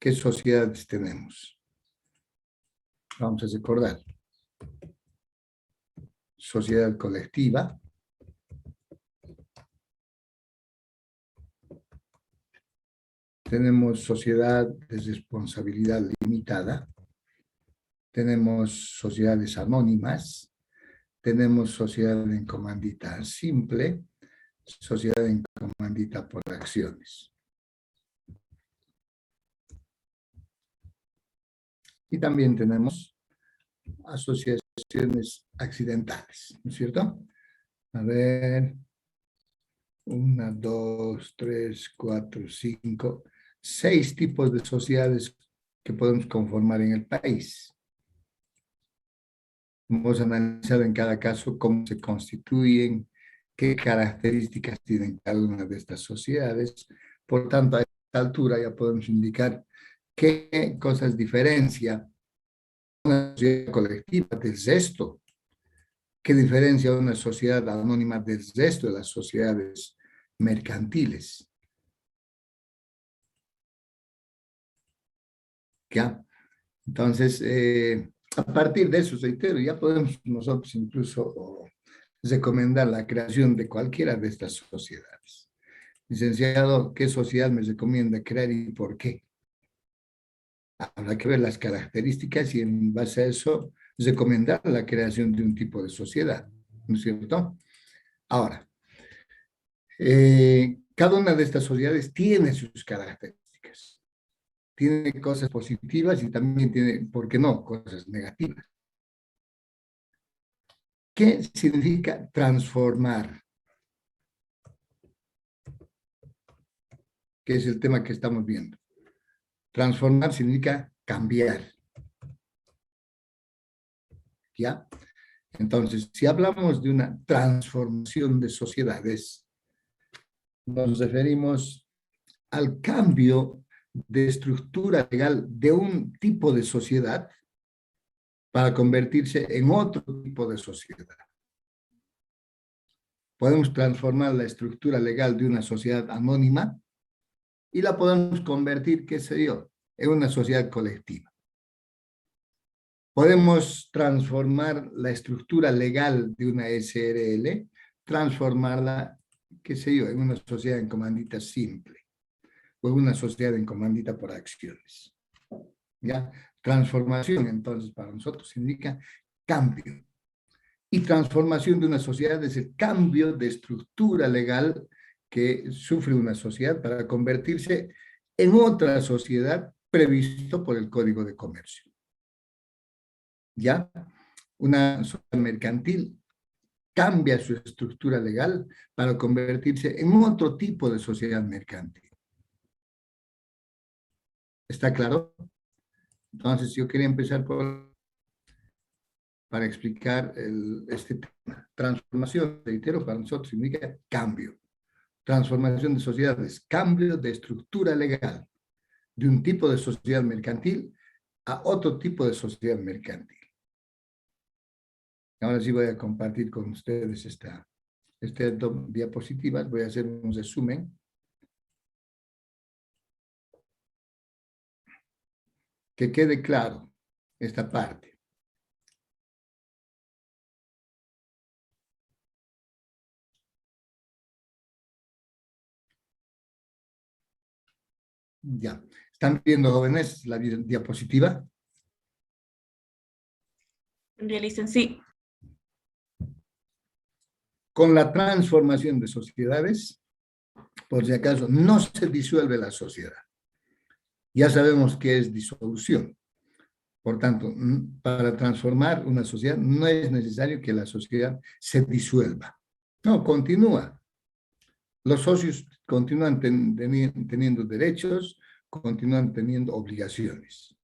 ¿qué sociedades tenemos? Vamos a recordar. Sociedad colectiva. Tenemos sociedad de responsabilidad limitada. Tenemos sociedades anónimas. Tenemos sociedad en comandita simple. Sociedad en comandita por acciones. Y también tenemos asociaciones accidentales, ¿no es cierto? A ver, 1, 2, 3, 4, 5, 6 tipos de sociedades que podemos conformar en el país. Hemos analizado en cada caso cómo se constituyen, qué características tienen cada una de estas sociedades. Por tanto, a esta altura ya podemos indicar qué cosas diferencia una sociedad colectiva del resto, qué diferencia una sociedad anónima del resto de las sociedades mercantiles. ¿Ya? Entonces, a partir de eso, reitero, ya podemos nosotros incluso recomendar la creación de cualquiera de estas sociedades. Licenciado, ¿qué sociedad me recomienda crear y por qué? Habrá que ver las características y en base a eso recomendar la creación de un tipo de sociedad, ¿no es cierto? Ahora, cada una de estas sociedades tiene sus características. Tiene cosas positivas y también tiene, ¿por qué no?, cosas negativas. ¿Qué significa transformar? Que es el tema que estamos viendo. Transformar significa cambiar. ¿Ya? Entonces, si hablamos de una transformación de sociedades, nos referimos al cambio de estructura legal de un tipo de sociedad para convertirse en otro tipo de sociedad. Podemos transformar la estructura legal de una sociedad anónima y la podemos convertir, qué sé yo, en una sociedad colectiva. Podemos transformar la estructura legal de una SRL, transformarla, qué sé yo, en una sociedad en comandita simple o en una sociedad en comandita por acciones. ¿Ya? Transformación, entonces, para nosotros indica cambio. Y transformación de una sociedad es el cambio de estructura legal que sufre una sociedad para convertirse en otra sociedad previsto por el Código de Comercio. ¿Ya? Una sociedad mercantil cambia su estructura legal para convertirse en otro tipo de sociedad mercantil. ¿Está claro? Entonces, yo quería empezar para explicar este tema. Transformación, reitero, para nosotros significa cambio. Transformación de sociedades, cambio de estructura legal de un tipo de sociedad mercantil a otro tipo de sociedad mercantil. Ahora sí voy a compartir con ustedes esta diapositiva. Voy a hacer un resumen. Que quede claro esta parte. Ya. ¿Están viendo, jóvenes, la diapositiva? Realicen, sí. Con la transformación de sociedades, por si acaso, no se disuelve la sociedad. Ya sabemos qué es disolución. Por tanto, para transformar una sociedad no es necesario que la sociedad se disuelva. No, continúa. Los socios continúan teniendo derechos, continúan teniendo obligaciones.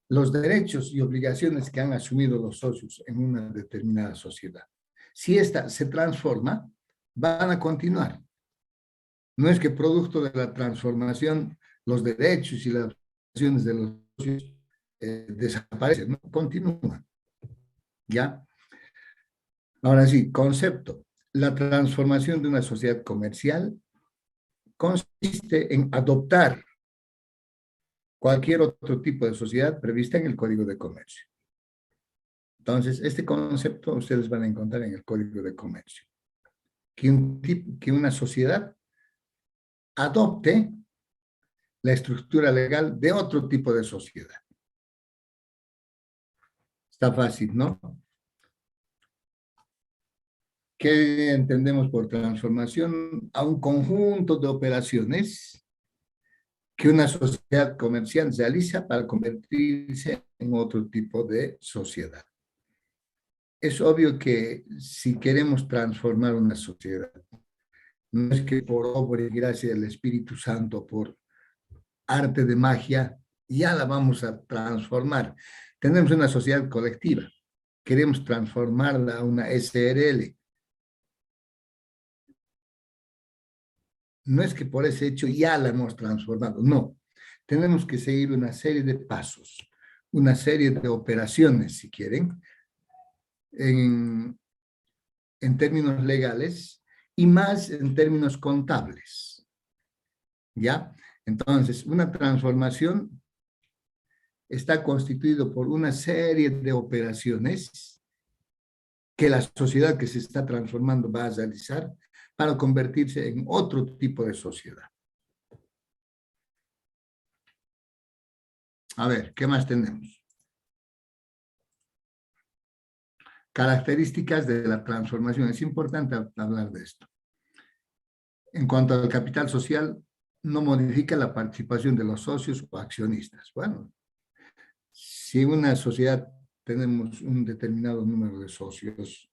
Los derechos y obligaciones que han asumido los socios en una determinada sociedad, si ésta se transforma, van a continuar. No es que producto de la transformación los derechos y las obligaciones de los socios desaparecen, no, continúan. ¿Ya? Ahora sí, concepto. La transformación de una sociedad comercial consiste en adoptar cualquier otro tipo de sociedad prevista en el Código de Comercio. Entonces, este concepto ustedes van a encontrar en el Código de Comercio. Que una sociedad adopte la estructura legal de otro tipo de sociedad. Está fácil, ¿no? ¿Qué entendemos por transformación? A un conjunto de operaciones que una sociedad comercial realiza para convertirse en otro tipo de sociedad. Es obvio que si queremos transformar una sociedad, no es que por obra y gracia del Espíritu Santo, por arte de magia, ya la vamos a transformar. Tenemos una sociedad colectiva, queremos transformarla a una SRL. No es que por ese hecho ya la hemos transformado, no. Tenemos que seguir una serie de pasos, una serie de operaciones, si quieren, en términos legales y más en términos contables. ¿Ya? Entonces, una transformación está constituido por una serie de operaciones que la sociedad que se está transformando va a realizar para convertirse en otro tipo de sociedad. A ver, ¿qué más tenemos? Características de la transformación. Es importante hablar de esto. En cuanto al capital social, no modifica la participación de los socios o accionistas. Bueno, si en una sociedad tenemos un determinado número de socios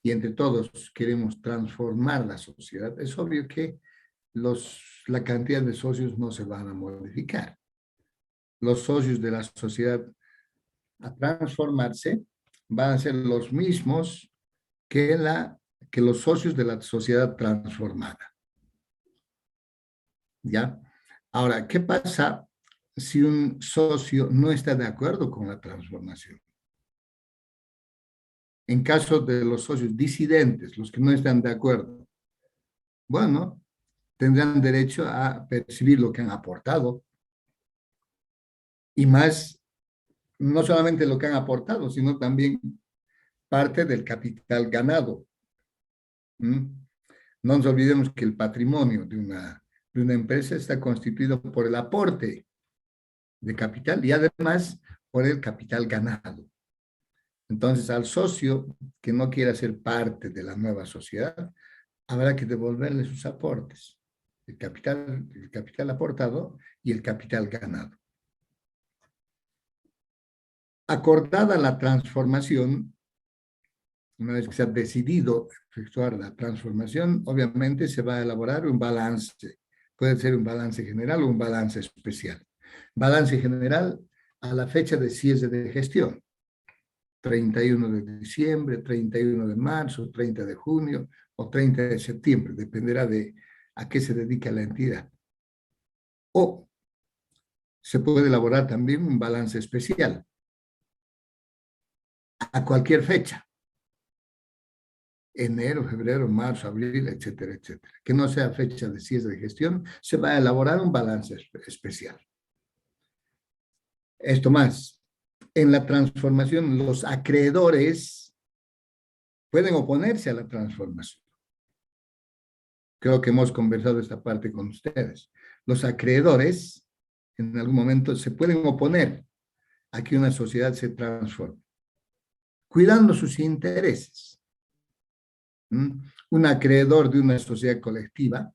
y entre todos queremos transformar la sociedad, es obvio que la cantidad de socios no se van a modificar. Los socios de la sociedad a transformarse van a ser los mismos que los socios de la sociedad transformada. ¿Ya? Ahora, ¿qué pasa si un socio no está de acuerdo con la transformación? En caso de los socios disidentes, los que no están de acuerdo, bueno, tendrán derecho a percibir lo que han aportado y más, no solamente lo que han aportado, sino también parte del capital ganado. ¿Mm? No nos olvidemos que el patrimonio de una empresa está constituido por el aporte de capital y además por el capital ganado. Entonces, al socio que no quiera ser parte de la nueva sociedad, habrá que devolverle sus aportes, el capital aportado y el capital ganado. Acordada la transformación, una vez que se ha decidido efectuar la transformación, obviamente se va a elaborar un balance. Puede ser un balance general o un balance especial. Balance general a la fecha de cierre de gestión. 31 de diciembre, 31 de marzo, 30 de junio o 30 de septiembre, dependerá de a qué se dedica la entidad. O se puede elaborar también un balance especial a cualquier fecha. Enero, febrero, marzo, abril, etcétera, etcétera. Que no sea fecha de cierre de gestión, se va a elaborar un balance especial. Esto más, en la transformación, los acreedores pueden oponerse a la transformación. Creo que hemos conversado esta parte con ustedes. Los acreedores, en algún momento, se pueden oponer a que una sociedad se transforme, cuidando sus intereses. Un acreedor de una sociedad colectiva,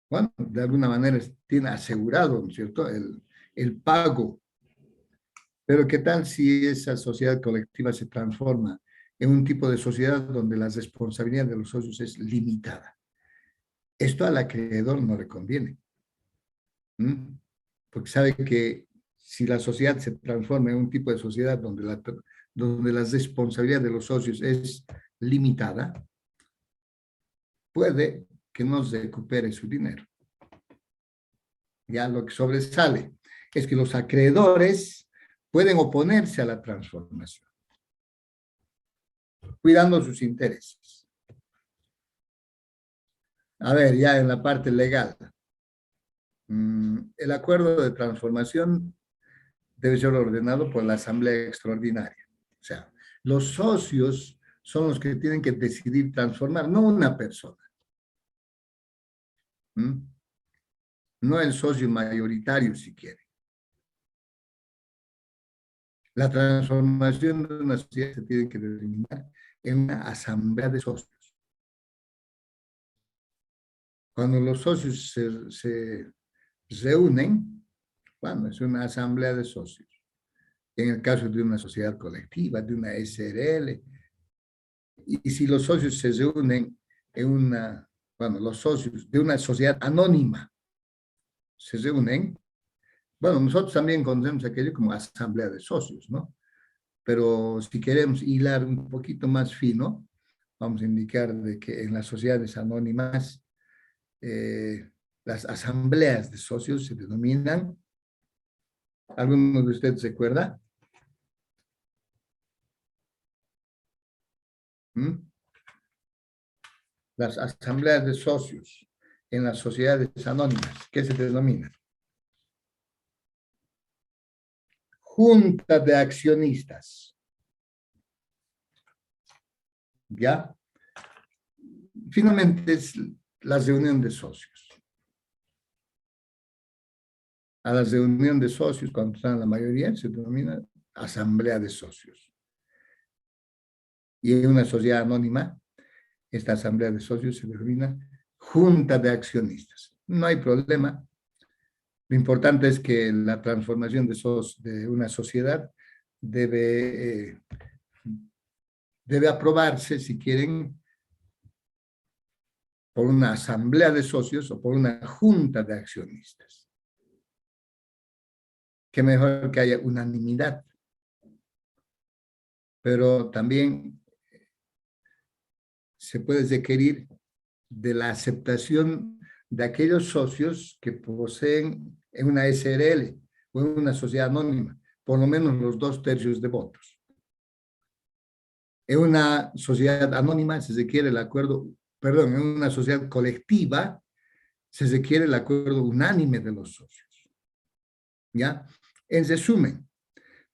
bueno, de alguna manera tiene asegurado, ¿no es cierto?, el pago. Pero ¿qué tal si esa sociedad colectiva se transforma en un tipo de sociedad donde la responsabilidad de los socios es limitada? Esto al acreedor no le conviene. Porque sabe que si la sociedad se transforma en un tipo de sociedad donde la responsabilidad de los socios es limitada, puede que no recupere su dinero. Ya lo que sobresale es que los acreedores pueden oponerse a la transformación, cuidando sus intereses. A ver, ya en la parte legal. El acuerdo de transformación debe ser ordenado por la Asamblea Extraordinaria. O sea, los socios son los que tienen que decidir transformar, no una persona. No el socio mayoritario, si quiere. La transformación de una sociedad se tiene que determinar en una asamblea de socios. Cuando los socios se reúnen, bueno, es una asamblea de socios. En el caso de una sociedad colectiva, de una SRL, y si los socios se reúnen en una, bueno, los socios de una sociedad anónima se reúnen, bueno, nosotros también conocemos aquello como asamblea de socios, ¿no? Pero si queremos hilar un poquito más fino, vamos a indicar de que en las sociedades anónimas, las asambleas de socios se denominan, ¿alguno de ustedes se acuerda? Las asambleas de socios en las sociedades anónimas, ¿qué se denominan? Junta de accionistas. ¿Ya? Finalmente es la reunión de socios. A la reunión de socios, cuando están la mayoría, se denomina asamblea de socios. Y en una sociedad anónima, esta asamblea de socios se denomina junta de accionistas. No hay problema. Lo importante es que la transformación de una sociedad debe aprobarse, si quieren, por una asamblea de socios o por una junta de accionistas. Qué mejor que haya unanimidad. Pero también se puede requerir de la aceptación de aquellos socios que poseen en una SRL o en una sociedad anónima, por lo menos los 2/3 de votos. En una sociedad anónima se requiere el acuerdo, perdón, en una sociedad colectiva se requiere el acuerdo unánime de los socios. ¿Ya? En resumen,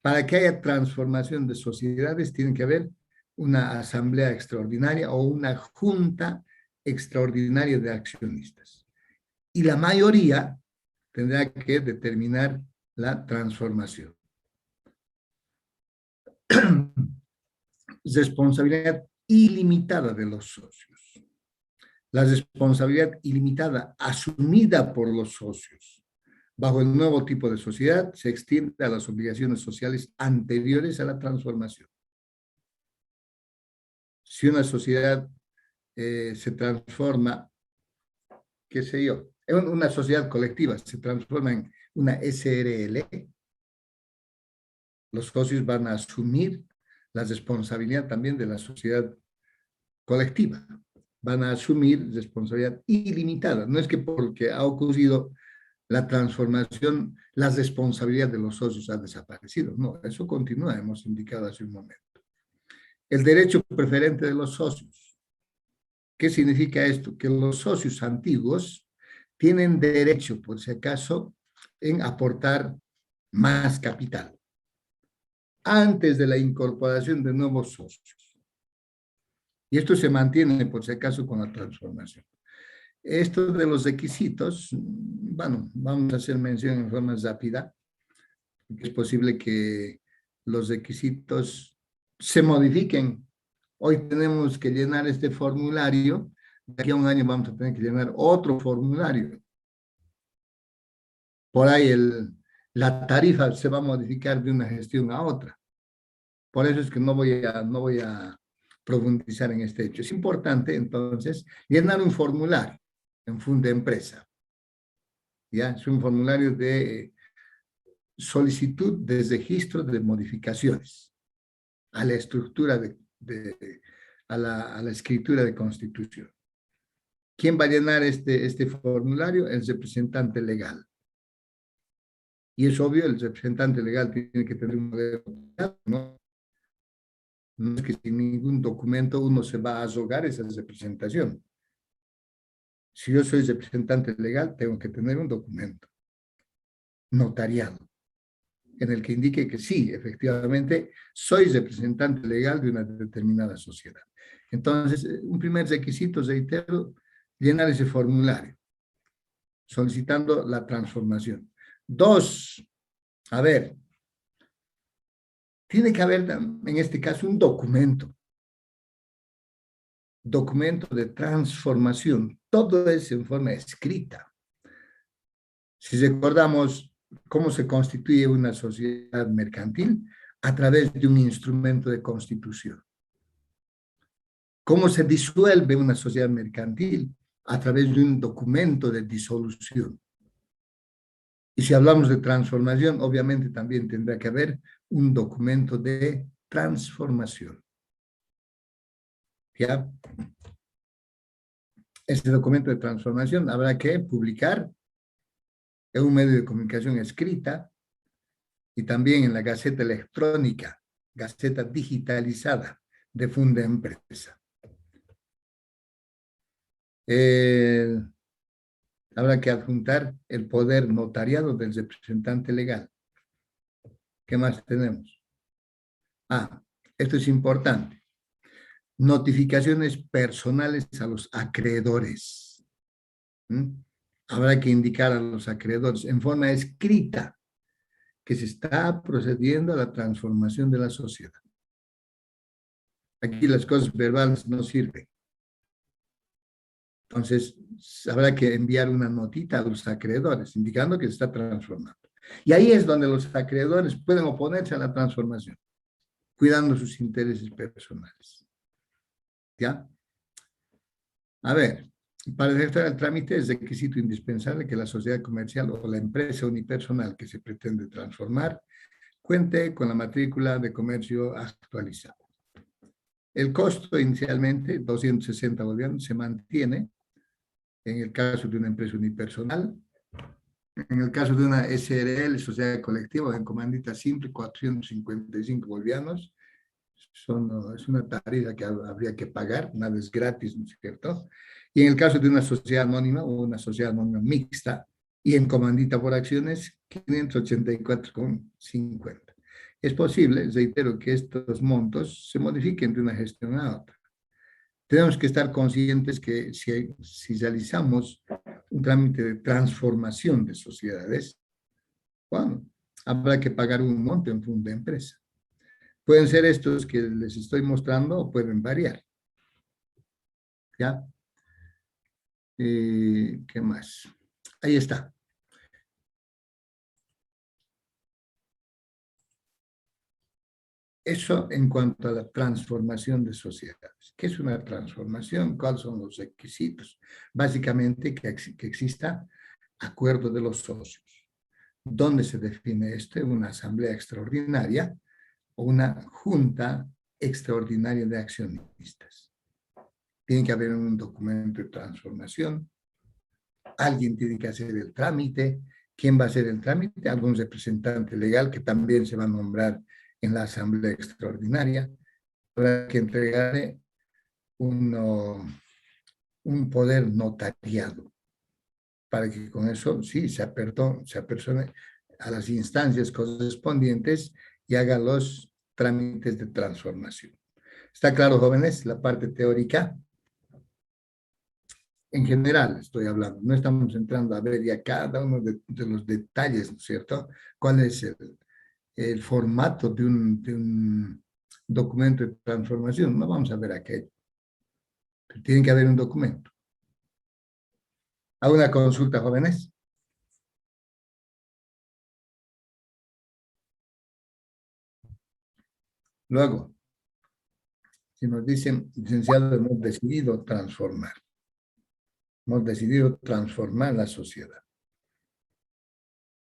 para que haya transformación de sociedades tiene que haber una asamblea extraordinaria o una junta extraordinaria de accionistas. Y la mayoría tendrá que determinar la transformación. Responsabilidad ilimitada de los socios. La responsabilidad ilimitada asumida por los socios bajo el nuevo tipo de sociedad se extiende a las obligaciones sociales anteriores a la transformación. Si una sociedad se transforma, qué sé yo, en una sociedad colectiva, se transforma en una SRL, los socios van a asumir la responsabilidad también de la sociedad colectiva. Van a asumir responsabilidad ilimitada. No es que porque ha ocurrido la transformación, la responsabilidad de los socios ha desaparecido. No, eso continúa, hemos indicado hace un momento. El derecho preferente de los socios. ¿Qué significa esto? Que los socios antiguos tienen derecho, por si acaso, en aportar más capital antes de la incorporación de nuevos socios. Y esto se mantiene, por si acaso, con la transformación. Esto de los requisitos, bueno, vamos a hacer mención en forma rápida. Es posible que los requisitos se modifiquen. Hoy tenemos que llenar este formulario, de aquí a un año vamos a tener que llenar otro formulario. Por ahí la tarifa se va a modificar de una gestión a otra. Por eso es que no voy a profundizar en este hecho. Es importante, entonces, llenar un formulario en Funda Empresa. ¿Ya? Es un formulario de solicitud de registro de modificaciones a la estructura a la escritura de constitución. ¿Quién va a llenar este formulario? El representante legal. Y es obvio, el representante legal tiene que tener un modelo, ¿no? No es que sin ningún documento uno se va a arrogar esa representación. Si yo soy representante legal, tengo que tener un documento notariado en el que indique que sí, efectivamente, soy representante legal de una determinada sociedad. Entonces, un primer requisito, reitero, llenar ese formulario, solicitando la transformación. Dos, a ver, tiene que haber en este caso un documento de transformación. Todo es en forma escrita. Si recordamos cómo se constituye una sociedad mercantil, a través de un instrumento de constitución. ¿Cómo se disuelve una sociedad mercantil? A través de un documento de disolución. Y si hablamos de transformación, obviamente también tendrá que haber un documento de transformación. ¿Ya? Este documento de transformación habrá que publicar en un medio de comunicación escrita y también en la Gaceta Electrónica, Gaceta Digitalizada de Funda Empresa. Habrá que adjuntar el poder notariado del representante legal. ¿Qué más tenemos? Esto es importante. Notificaciones personales a los acreedores. Habrá que indicar a los acreedores en forma escrita que se está procediendo a la transformación de la sociedad. Aquí las cosas verbales no sirven. Entonces, habrá que enviar una notita a los acreedores indicando que se está transformando. Y ahí es donde los acreedores pueden oponerse a la transformación, cuidando sus intereses personales. ¿Ya? A ver, para efectuar el trámite es requisito indispensable que la sociedad comercial o la empresa unipersonal que se pretende transformar cuente con la matrícula de comercio actualizada. El costo inicialmente, 260 bolivianos, se mantiene en el caso de una empresa unipersonal. En el caso de una SRL, sociedad colectiva o en comandita simple, 455 bolivianos. Es una tarifa que habría que pagar, nada es gratis, ¿no es cierto? Y en el caso de una sociedad anónima o una sociedad anónima mixta y en comandita por acciones, 584,50. Es posible, reitero, que estos montos se modifiquen de una gestión a otra. Tenemos que estar conscientes que si realizamos un trámite de transformación de sociedades, bueno, habrá que pagar un monto en función de empresa. Pueden ser estos que les estoy mostrando o pueden variar. ¿Ya? ¿Qué más? Ahí está. Eso en cuanto a la transformación de sociedades. ¿Qué es una transformación? ¿Cuáles son los requisitos? Básicamente que exista acuerdo de los socios. ¿Dónde se define esto? Una asamblea extraordinaria o una junta extraordinaria de accionistas. Tiene que haber un documento de transformación. Alguien tiene que hacer el trámite. ¿Quién va a hacer el trámite? Algún representante legal que también se va a nombrar en la asamblea extraordinaria. Habrá que entregarle un poder notariado para que con eso sí se apersone a las instancias correspondientes y haga los trámites de transformación. ¿Está claro, jóvenes? La parte teórica. En general estoy hablando, no estamos entrando a ver ya cada uno de los detalles, ¿no es cierto? ¿Cuál es el formato de un documento de transformación? No vamos a ver aquello. Pero tiene que haber un documento. ¿Hago una consulta, jóvenes? Luego, si nos dicen, licenciado, hemos decidido transformar la sociedad.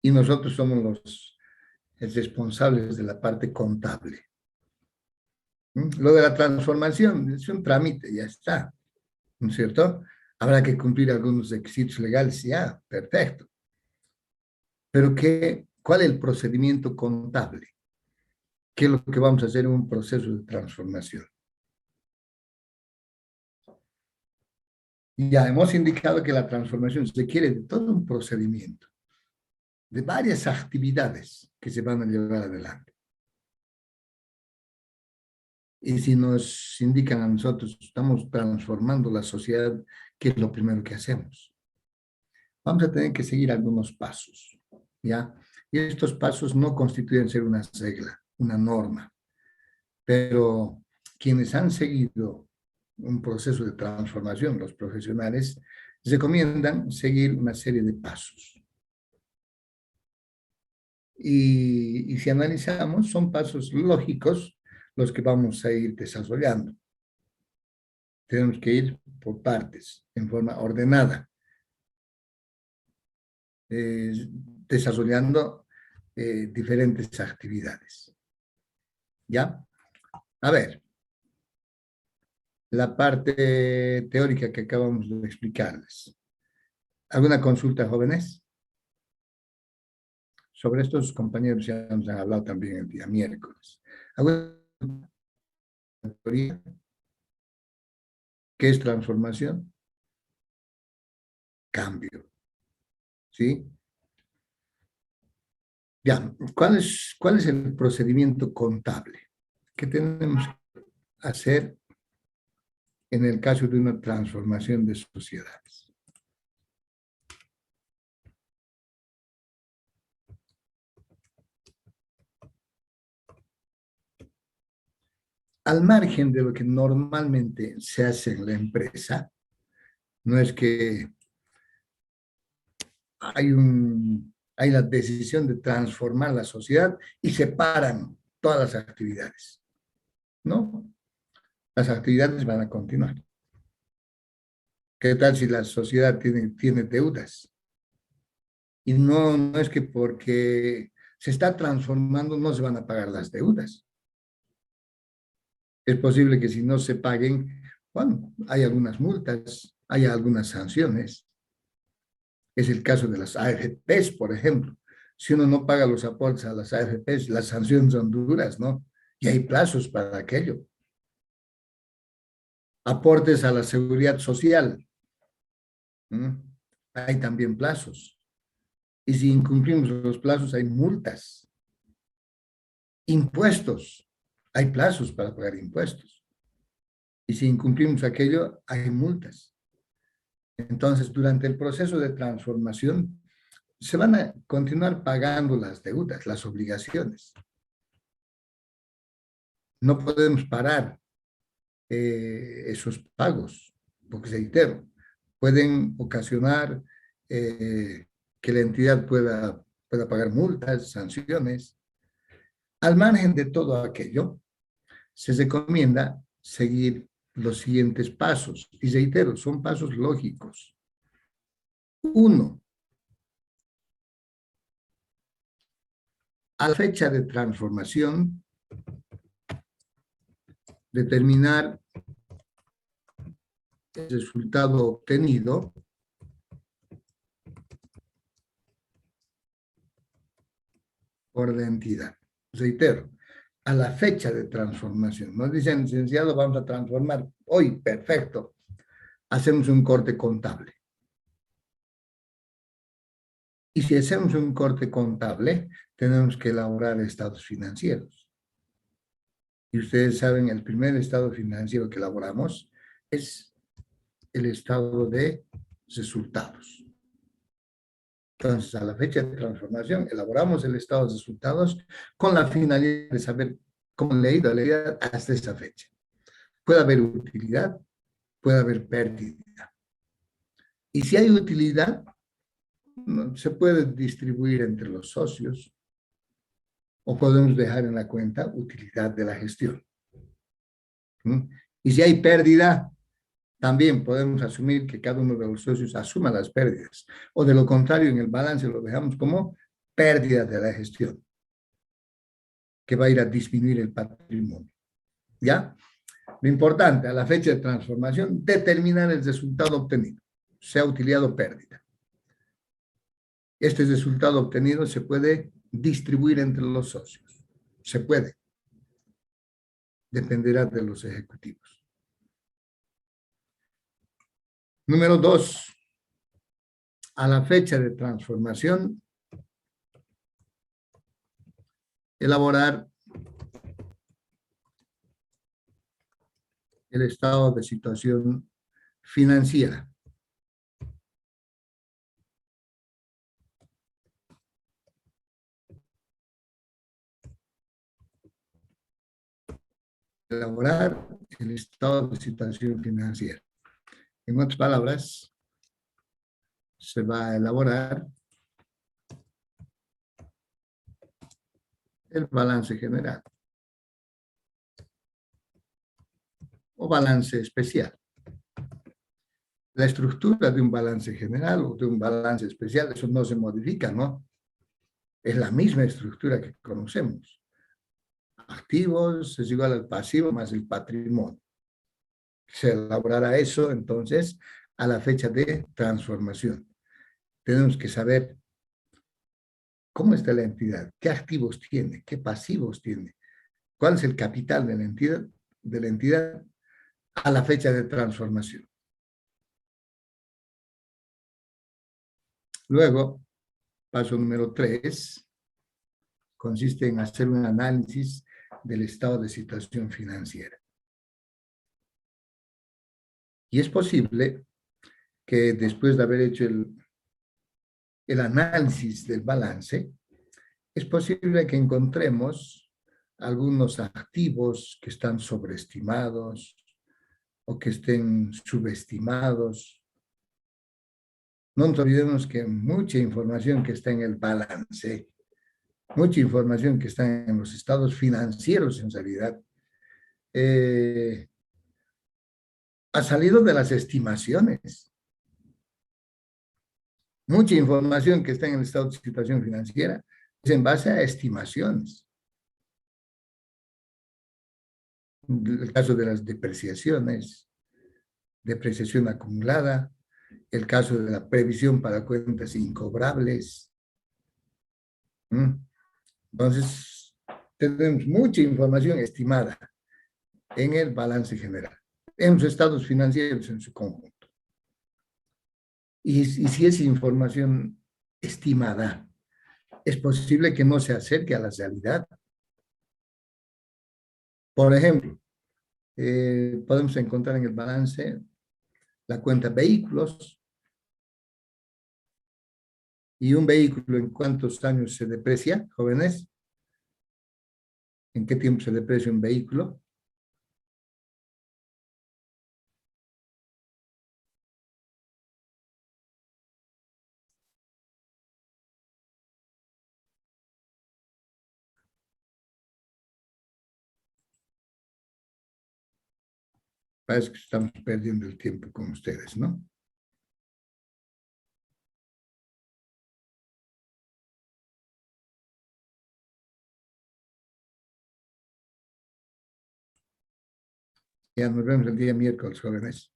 Y nosotros somos los responsables de la parte contable. Lo de la transformación es un trámite, ya está, ¿no es cierto? Habrá que cumplir algunos requisitos legales, ya, perfecto. Pero ¿cuál es el procedimiento contable? ¿Qué es lo que vamos a hacer en un proceso de transformación? Y ya hemos indicado que la transformación se requiere de todo un procedimiento, de varias actividades que se van a llevar adelante. Y si nos indican a nosotros, estamos transformando la sociedad, ¿qué es lo primero que hacemos? Vamos a tener que seguir algunos pasos, ¿ya? Y estos pasos no constituyen ser una regla, una norma, pero quienes han seguido un proceso de transformación, los profesionales, recomiendan seguir una serie de pasos. Y si analizamos, son pasos lógicos los que vamos a ir desarrollando. Tenemos que ir por partes, en forma ordenada, desarrollando diferentes actividades. ¿Ya? A ver, la parte teórica que acabamos de explicarles. ¿Alguna consulta, jóvenes? Sobre estos compañeros ya nos han hablado también el día miércoles. ¿Alguna teoría? ¿Qué es transformación? Cambio. ¿Sí? Ya, ¿cuál es el procedimiento contable? ¿Qué tenemos que hacer en el caso de una transformación de sociedades? Al margen de lo que normalmente se hace en la empresa, no es que hay la decisión de transformar la sociedad y separan todas las actividades. No, las actividades van a continuar. ¿Qué tal si la sociedad tiene deudas? Y no es que porque se está transformando no se van a pagar las deudas. Es posible que si no se paguen, bueno, hay algunas multas, hay algunas sanciones. Es el caso de las AFPs, por ejemplo. Si uno no paga los aportes a las AFPs, las sanciones son duras, ¿no? Y hay plazos para aquello. Aportes a la seguridad social, ¿no? Hay también plazos. Y si incumplimos los plazos, hay multas. Impuestos, hay plazos para pagar impuestos. Y si incumplimos aquello, hay multas. Entonces, durante el proceso de transformación, se van a continuar pagando las deudas, las obligaciones. No podemos parar esos pagos, porque reitero, pueden ocasionar que la entidad pueda pagar multas, sanciones. Al margen de todo aquello, se recomienda seguir los siguientes pasos. Y reitero, son pasos lógicos. Uno, a la fecha de transformación, determinar el resultado obtenido por la entidad. Reitero, a la fecha de transformación. Nos dicen, licenciado, vamos a transformar hoy, perfecto. Hacemos un corte contable. Y si hacemos un corte contable, tenemos que elaborar estados financieros. Y ustedes saben, el primer estado financiero que elaboramos es el estado de resultados. Entonces, a la fecha de transformación, elaboramos el estado de resultados con la finalidad de saber cómo le ha ido la idea hasta esa fecha. Puede haber utilidad, puede haber pérdida. Y si hay utilidad, se puede distribuir entre los socios o podemos dejar en la cuenta utilidad de la gestión. Y si hay pérdida, también podemos asumir que cada uno de los socios asuma las pérdidas. O de lo contrario, en el balance lo dejamos como pérdida de la gestión, que va a ir a disminuir el patrimonio. ¿Ya? Lo importante, a la fecha de transformación, determinar el resultado obtenido, sea utilidad o pérdida. Este resultado obtenido se puede distribuir entre los socios. Se puede. Dependerá de los ejecutivos. Número 2. A la fecha de transformación, elaborar el estado de situación financiera. Elaborar el estado de situación financiera. En otras palabras, se va a elaborar el balance general o balance especial. La estructura de un balance general o de un balance especial, eso no se modifica, ¿no? Es la misma estructura que conocemos. Activos es igual al pasivo más el patrimonio. Se elaborará eso, entonces, a la fecha de transformación. Tenemos que saber cómo está la entidad, qué activos tiene, qué pasivos tiene, cuál es el capital de la entidad a la fecha de transformación. Luego, paso número 3, consiste en hacer un análisis del estado de situación financiera. Y es posible que después de haber hecho el análisis del balance, es posible que encontremos algunos activos que están sobreestimados o que estén subestimados. No nos olvidemos que mucha información que está en el balance, mucha información que está en los estados financieros en realidad, ha salido de las estimaciones. Mucha información que está en el estado de situación financiera es en base a estimaciones. El caso de las depreciaciones, depreciación acumulada, el caso de la previsión para cuentas incobrables. Entonces, tenemos mucha información estimada en el balance general, en los estados financieros en su conjunto. Y si es información estimada, es posible que no se acerque a la realidad. Por ejemplo, podemos encontrar en el balance la cuenta vehículos y un vehículo en cuántos años se deprecia, jóvenes, en qué tiempo se deprecia un vehículo. Parece que estamos perdiendo el tiempo con ustedes, ¿no? Ya nos vemos el día miércoles, jóvenes.